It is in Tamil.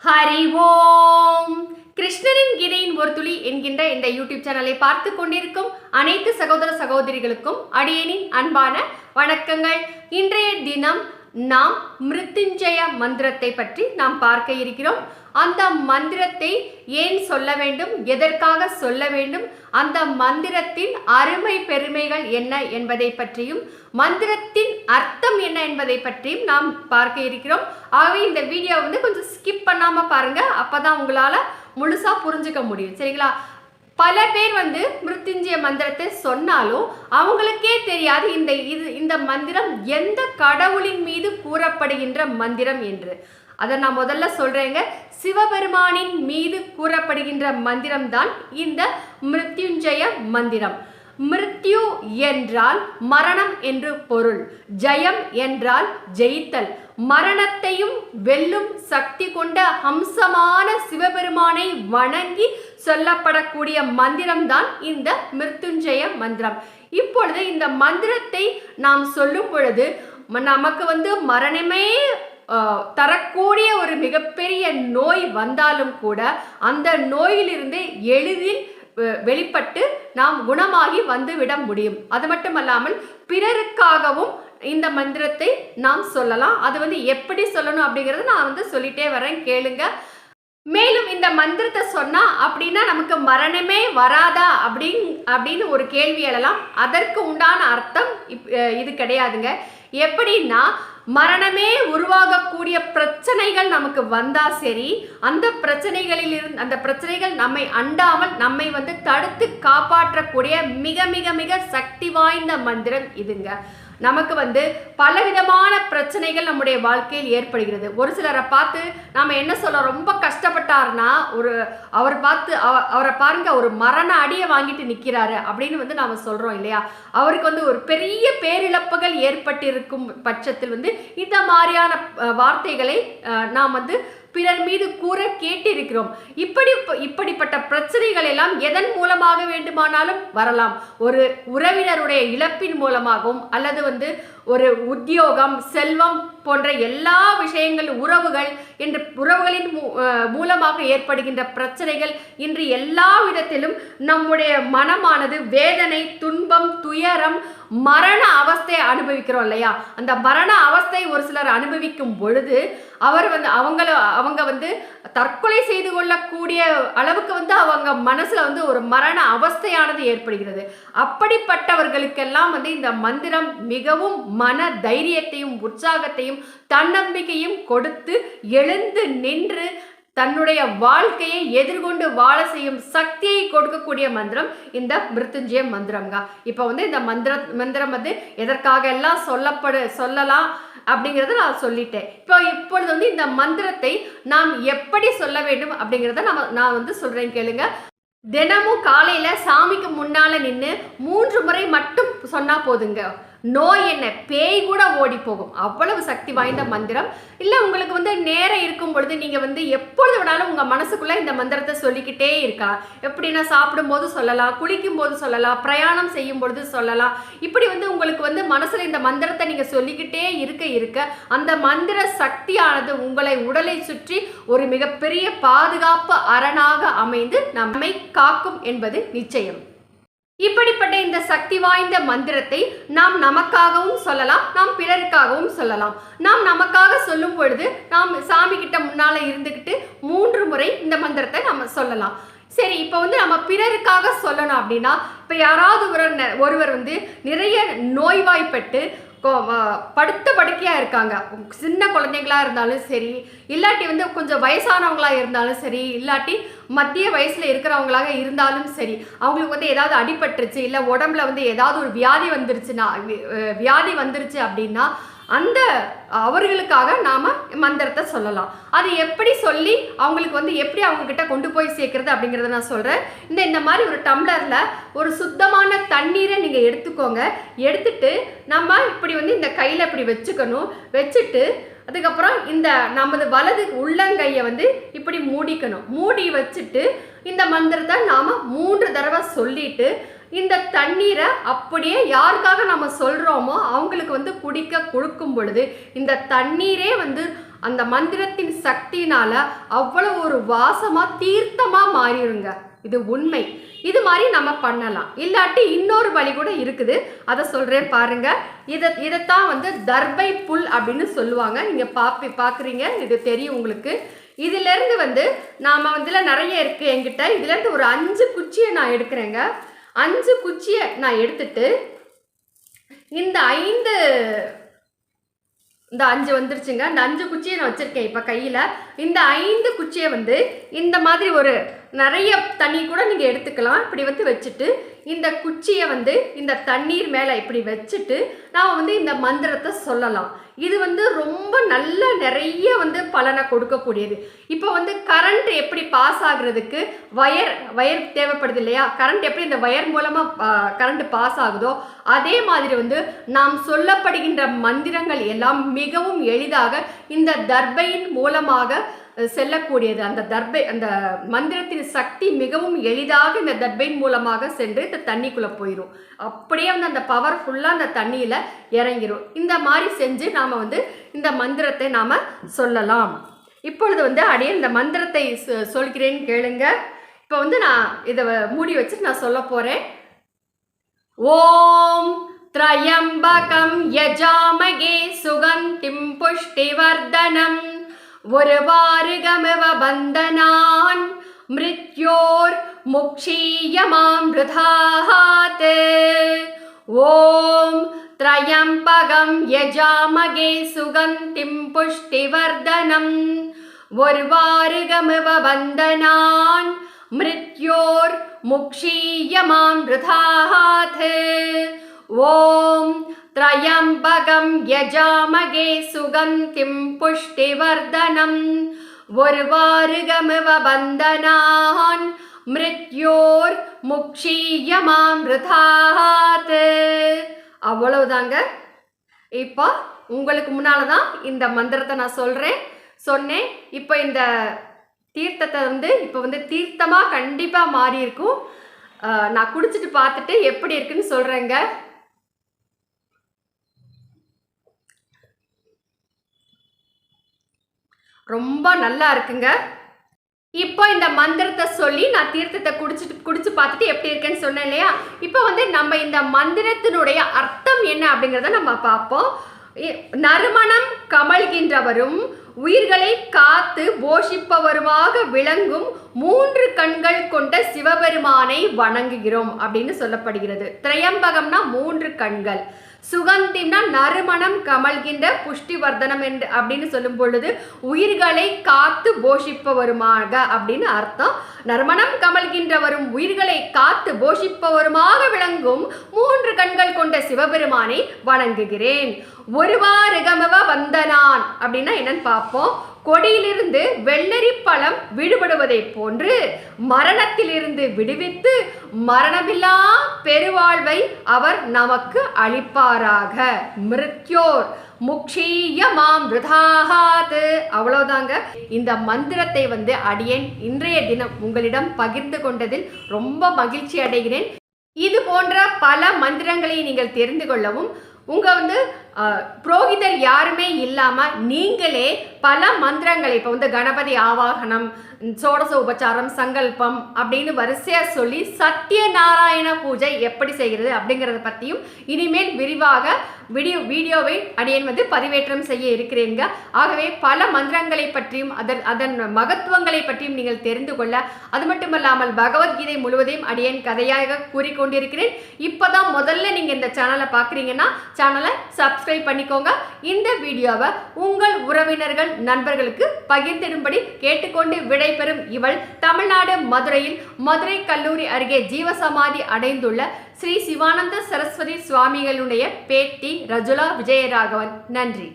ஹரி ஓம். கிருஷ்ணரின் கீதையின் ஒரு துளி என்கின்ற இந்த யூடியூப் சேனலை பார்த்து கொண்டிருக்கும் அனைத்து சகோதர சகோதரிகளுக்கும் அடியேனின் அன்பான வணக்கங்கள். இன்றைய தினம் நாம் மிருத்யுஞ்சய மந்திரத்தை பற்றி நாம் பார்க்க இருக்கிறோம். அந்த மந்திரத்தை ஏன் சொல்ல வேண்டும், எதற்காக சொல்ல வேண்டும், அந்த மந்திரத்தின் அருமை பெருமைகள் என்ன என்பதை பற்றியும் மந்திரத்தின் அர்த்தம் என்ன என்பதை பற்றியும் நாம் பார்க்க இருக்கிறோம். ஆகவே இந்த வீடியோ கொஞ்சம் ஸ்கிப் பண்ணாம பாருங்க, அப்பதான் உங்களால முழுசா புரிஞ்சுக்க முடியும். சரிங்களா? பல பேர் மிருத்யுஞ்சய மந்திரத்தை சொன்னாலும் அவங்களுக்கே தெரியாது இந்த மந்திரம் எந்த கடவுளின் மீது கூறப்படுகின்ற மந்திரம் என்று. அதை நான் முதல்ல சொல்றேங்க. சிவபெருமானின் மீது கூறப்படுகின்ற மந்திரம் தான் இந்த மிருத்யுஞ்சய மந்திரம். மிருத்யு என்றால் மரணம் என்று பொருள். ஜெயம் என்றால் ஜெயித்தல். மரணத்தையும் வெல்லும் சக்தி கொண்ட ஹம்சமான சிவபெருமானை வணங்கி சொல்லப்படக்கூடிய மந்திரம் தான் இந்த மிருத்யுஞ்சய மந்திரம். இப்பொழுது இந்த மந்திரத்தை நாம் சொல்லும் பொழுது நமக்கு மரணமே தரக்கூடிய ஒரு மிகப்பெரிய நோய் வந்தாலும் கூட அந்த நோயிலிருந்து எளிதில் வெளிப்பட்டு நாம் குணமாகி வந்துவிட முடியும். அது மட்டுமல்லாமல் பிறருக்காகவும் இந்த மந்திரத்தை நாம் சொல்லலாம். அது எப்படி சொல்லணும் அப்படிங்கறத நான் சொல்லிட்டே வரேன், கேளுங்க. மேலும் இந்த மந்திரத்தை சொன்னா அப்படின்னா நமக்கு மரணமே வராதா அப்படின்னு ஒரு கேள்வி எழலாம். அதற்கு உண்டான அர்த்தம் இது கிடையாதுங்க. எப்படின்னா, மரணமே உருவாகக்கூடிய பிரச்சனைகள் நமக்கு வந்தா சரி, அந்த பிரச்சனைகள் நம்மை அண்டாமல் நம்மை தடுத்து காப்பாற்றக்கூடிய மிக மிக மிக சக்தி வாய்ந்த மந்திரம் இதுங்க. நமக்கு பலவிதமான பிரச்சனைகள் நம்முடைய வாழ்க்கையில் ஏற்படுகிறது. ஒரு சிலரை பார்த்து நாம என்ன சொல்ல, ரொம்ப கஷ்டப்பட்டாருன்னா அவரை பாருங்க, ஒரு மரண அடியை வாங்கிட்டு நிக்கிறாரு அப்படின்னு நாம சொல்றோம் இல்லையா? அவருக்கு ஒரு பெரிய பேரிழப்புகள் ஏற்பட்டிருக்கும் பட்சத்தில் இந்த மாதிரியான வார்த்தைகளை நாம் பிறர் மீது கூற கேட்டிருக்கிறோம். இப்படிப்பட்ட பிரச்சனைகள் எல்லாம் எதன் மூலமாக வேண்டுமானாலும் வரலாம். ஒரு உறவினருடைய இழப்பின் மூலமாகவும் அல்லது ஒரு உத்தியோகம், செல்வம் போன்ற எல்லா விஷயங்கள், உறவுகளின் மூலமாக ஏற்படுகின்ற பிரச்சனைகள் இன்று எல்லா விதத்திலும் நம்முடைய மனமானது வேதனை, துன்பம், துயரம், மரண அவஸ்தை அனுபவிக்கிறோம் இல்லையா? அந்த மரண அவஸ்தை ஒரு சிலர் அனுபவிக்கும் பொழுது அவங்க தற்கொலை செய்து கொள்ளக்கூடிய அளவுக்கு அவங்க மனசுல ஒரு மரண அவஸ்தையானது ஏற்படுகிறது. அப்படிப்பட்டவர்களுக்கெல்லாம் இந்த மந்திரம் மிகவும் மன தைரியத்தையும் உற்சாகத்தையும் தன்னம்பிக்கையும் கொடுத்து எழுந்து நின்று தன்னுடைய வாழ்க்கையை எதிர்கொண்டு வாழ செய்யும் சக்தியை கொடுக்கக்கூடிய மந்திரம் இந்த மிருத்யுஞ்சய மந்திரம்ங்க. இப்போ இந்த மந்திரம் எதற்காக எல்லாம் சொல்லலாம் அப்படிங்கிறத நான் சொல்லிட்டேன். இப்பொழுது இந்த மந்திரத்தை நாம் எப்படி சொல்ல வேண்டும் அப்படிங்கிறத நான் சொல்றேன், கேளுங்க. தினமும் காலையில சாமிக்கு முன்னால நின்று 3 முறை மட்டும் சொன்னா போதுங்க. நோய் என்ன, பேய் கூட ஓடி போகும். அவ்வளவு சக்தி வாய்ந்த மந்திரம். இல்லை உங்களுக்கு நேரம் இருக்கும் பொழுது நீங்கள் எப்பொழுது வேணாலும் உங்கள் மனசுக்குள்ளே இந்த மந்திரத்தை சொல்லிக்கிட்டே இருக்கலாம். எப்படின்னா, சாப்பிடும் போது சொல்லலாம், குளிக்கும் போது சொல்லலாம், பிரயாணம் செய்யும் பொழுது சொல்லலாம். இப்படி உங்களுக்கு மனசில் இந்த மந்திரத்தை நீங்கள் சொல்லிக்கிட்டே இருக்க அந்த மந்திர சக்தியானது உங்களை உடலை சுற்றி ஒரு மிகப்பெரிய பாதுகாப்பு அரணாக அமைந்து நம்மை காக்கும் என்பது நிச்சயம். இப்படிப்பட்ட இந்த சக்தி வாய்ந்த மந்திரத்தை நாம் நமக்காகவும் சொல்லலாம், நாம் பிறருக்காகவும் சொல்லலாம். நாம் நமக்காக சொல்லும் பொழுது நாம் சாமி கிட்ட முன்னால இருந்துக்கிட்டு 3 முறை இந்த மந்திரத்தை நம்ம சொல்லலாம். சரி, இப்போ நம்ம பிறருக்காக சொல்லணும் அப்படின்னா, இப்போ யாராவது ஒருவர் நிறைய நோய்வாய்ப்பட்டு படுத்த படுக்கையாக இருக்காங்க. சின்ன குழந்தைங்களா இருந்தாலும் சரி, இல்லாட்டி கொஞ்சம் வயசானவங்களா இருந்தாலும் சரி, இல்லாட்டி மத்திய வயசில் இருக்கிறவங்களாக இருந்தாலும் சரி, அவங்களுக்கு ஏதாவது அடிபட்டுருச்சு, இல்லை உடம்புல ஏதாவது ஒரு வியாதி வந்துருச்சு அப்படின்னா அவர்களுக்காக நாம மந்திரத்தை சொல்லலாம். அது எப்படி சொல்லி அவங்களுக்கு எப்படி அவங்க கிட்ட கொண்டு போய் சேர்க்கறது அப்படிங்கிறத நான் சொல்றேன். இந்த மாதிரி ஒரு டம்ளர்ல ஒரு சுத்தமான தண்ணீரை நீங்க எடுத்துக்கோங்க. எடுத்துட்டு நம்ம இப்படி இந்த கையில இப்படி வச்சுக்கணும். வச்சுட்டு அதுக்கப்புறம் நமது வலது உள்ளங்கையை இப்படி மூடிக்கணும். மூடி வச்சுட்டு இந்த மந்திரத்தை நாம 3 தடவை சொல்லிட்டு இந்த தண்ணீரை அப்படியே யாருக்காக நம்ம சொல்றோமோ அவங்களுக்கு குடிக்க கொடுக்கும் பொழுது இந்த தண்ணீரே அந்த மந்திரத்தின் சக்தினால அவ்வளவு ஒரு வாசமா தீர்த்தமா மாறிடுங்க. இது உண்மை. இது மாதிரி நம்ம பண்ணலாம். இல்லாட்டி இன்னொரு வழி கூட இருக்குது, அதை சொல்றேன் பாருங்க. இதைத்தான் வந்து தர்பை புல் அப்படின்னு சொல்லுவாங்க. நீங்க பார்க்குறீங்க, இது தெரியும் உங்களுக்கு. இதுல இருந்து வந்து நாம இதுல நிறைய இருக்கு என்கிட்ட. இதுல இருந்து ஒரு 5 குச்சியை நான் எடுக்கிறேங்க. 5 குச்சியை நான் எடுத்துட்டு இந்த 5 வந்துருச்சுங்க. இந்த 5 குச்சியை நான் வச்சிருக்கேன் இப்போ கையில். இந்த 5 குச்சியை வந்து இந்த மாதிரி ஒரு நிறைய தண்ணி கூட நீங்கள் எடுத்துக்கலாம். இப்படி வந்து வச்சுட்டு இந்த குச்சியை வந்து இந்த தண்ணீர் மேலே இப்படி வச்சுட்டு நாம் வந்து இந்த மந்திரத்தை சொல்லலாம். இது வந்து ரொம்ப நல்ல நிறைய வந்து பலனை கொடுக்கக்கூடியது. இப்போ வந்து கரண்ட் எப்படி பாஸ் ஆகுறதுக்கு வயர் தேவைப்படுது இல்லையா? கரண்ட் எப்படி இந்த வயர் மூலமாக கரண்ட் பாஸ் ஆகுதோ அதே மாதிரி வந்து நாம் சொல்லப்படுகின்ற மந்திரங்கள் எல்லாம் மிகவும் எளிதாக இந்த தர்பையின் மூலமாக செல்லக்கூடியது. அந்த மந்திரத்தின் சக்தி மிகவும் எளிதாக இந்த தர்பையின் மூலமாக சென்று இந்த தண்ணிக்குள்ளே போயிடும். அப்படியே வந்து அந்த பவர் ஃபுல்லாக அந்த தண்ணியில் இறங்கிடும். இந்த மாதிரி செஞ்சு நாம் வந்து இந்த மந்திரத்தை நாம் சொல்லலாம். இப்பொழுது வந்து அப்படியே இந்த மந்திரத்தை சொல்கிறேன்னு கேளுங்க. இப்போ வந்து நான் இதை மூடி வச்சுட்டு நான் சொல்ல போகிறேன். ஓம் த்ரயம்பகம் யஜாமகே சுகந்திம் புஷ்டிவர்தனம் உர்வாருகமிவ பந்தனான் மிருத்யோர் முக்ஷீயமாம்ருதாத். ஓம் த்ரயம்பகம் யஜாமகே சுகந்திம் புஷ்டிவர்தனம் உர்வாருகமிவ பந்தனான் மிருத்யோர் முக்ஷீயமாம்ருதாத். ஓம் த்ரயம்பகம் யஜாமகே சுகந்திம் புஷ்டிவர்தனம் உர்வாருகமிவ பந்தனான் மிருத்யோர் முக்ஷீயமாம்ருதாத். அவ்வளவுதாங்க. இப்போ உங்களுக்கு முன்னால தான் இந்த மந்திரத்தை நான் சொன்னேன். இப்போ இந்த தீர்த்தத்தை வந்து இப்போ வந்து தீர்த்தமாக கண்டிப்பாக மாறி இருக்கும். நான் குடிச்சிட்டு பார்த்துட்டு எப்படி இருக்குன்னு சொல்கிறேங்க. ரொம்ப நல்லா இருக்குங்க. இப்போ இந்த மந்திரத்தை சொல்லி நான் தீர்த்தத்தை குடிச்சு பார்த்துட்டு எப்படி இருக்குன்னு சொன்னேன் இல்லையா? இப்போ வந்து நம்ம இந்த மந்திரத்தினுடைய அர்த்தம் என்ன அப்படிங்கிறத நம்ம பார்ப்போம். நறுமணம் கமழ்கின்றவரும் உயிர்களை காத்து போஷிப்பவருமாக விளங்கும் 3 கண்கள் கொண்ட சிவபெருமானை வணங்குகிறோம் அப்படின்னு சொல்லப்படுகிறது. திரையம்பகம்னா 3 கண்கள், சுகந்திம்னா நறுமணம் கமழ்கின்ற புஷ்டிவர்தனம் என்று அப்படின்னு சொல்லும் பொழுது உயிர்களை காத்து போஷிப்பவருமாக அப்படின்னு அர்த்தம். நறுமணம் கமழ்கின்றவரும் உயிர்களை காத்து போஷிப்பவருமாக விளங்கும் 3 கண்கள் கொண்ட சிவபெருமானை வணங்குகிறேன். ஒருவாருகமிவ வந்தனான் அப்படின்னா என்னன்னு பார்ப்போம். கொடியிலிருந்து வெள்ளரி பழம் விடுபடுவதை போன்று மரணத்திலிருந்து விடுவித்து மரணமில்லா பெருவாழ்வை அவர் நமக்கு அளிப்பாராக. மிருத்யோர் முக்ஷீயமாம்ருதாத். அவ்வளவுதாங்க. இந்த மந்திரத்தை வந்து அடியேன் இன்றைய தினம் உங்களிடம் பகிர்ந்து கொண்டதில் ரொம்ப மகிழ்ச்சி அடைகிறேன். இது போன்ற பல மந்திரங்களை நீங்கள் தெரிந்து கொள்ளவும் வந்து புரோகிதர் யாருமே இல்லாமல் நீங்களே பல மந்திரங்களை இப்போ வந்து கணபதி ஆவாகனம், சோடச உபச்சாரம், சங்கல்பம் அப்படின்னு வரிசையாக சொல்லி சத்யநாராயண பூஜை எப்படி செய்கிறது அப்படிங்கிறத பற்றியும் இனிமேல் விரிவாக வீடியோவை அடியேன் வந்து பதிவேற்றம் செய்ய இருக்கிறேங்க. ஆகவே பல மந்திரங்களை பற்றியும் அதன் மகத்துவங்களை பற்றியும் நீங்கள் தெரிந்து கொள்ள, அது மட்டுமல்லாமல் பகவத்கீதை முழுவதையும் அடியேன் கதையாக கூறிக்கொண்டிருக்கிறேன். இப்போதான் முதல்ல நீங்கள் இந்த சேனலை பார்க்குறீங்கன்னா சேனலை சப்ஸ்கிரைப் பண்ணிக்கோங்க. இந்த வீடியோவை உங்கள் உறவினர்கள் நண்பர்களுக்கு பகிர்ந்திடும்படி கேட்டுக்கொண்டு விடைபெறும் இவள் தமிழ்நாடு மதுரையில் மதுரை கல்லூரி அருகே ஜீவசமாதி அடைந்துள்ள ஸ்ரீ சிவானந்த சரஸ்வதி சுவாமிகளுடைய பேத்தி ரஜுலா விஜயராகவன். நன்றி.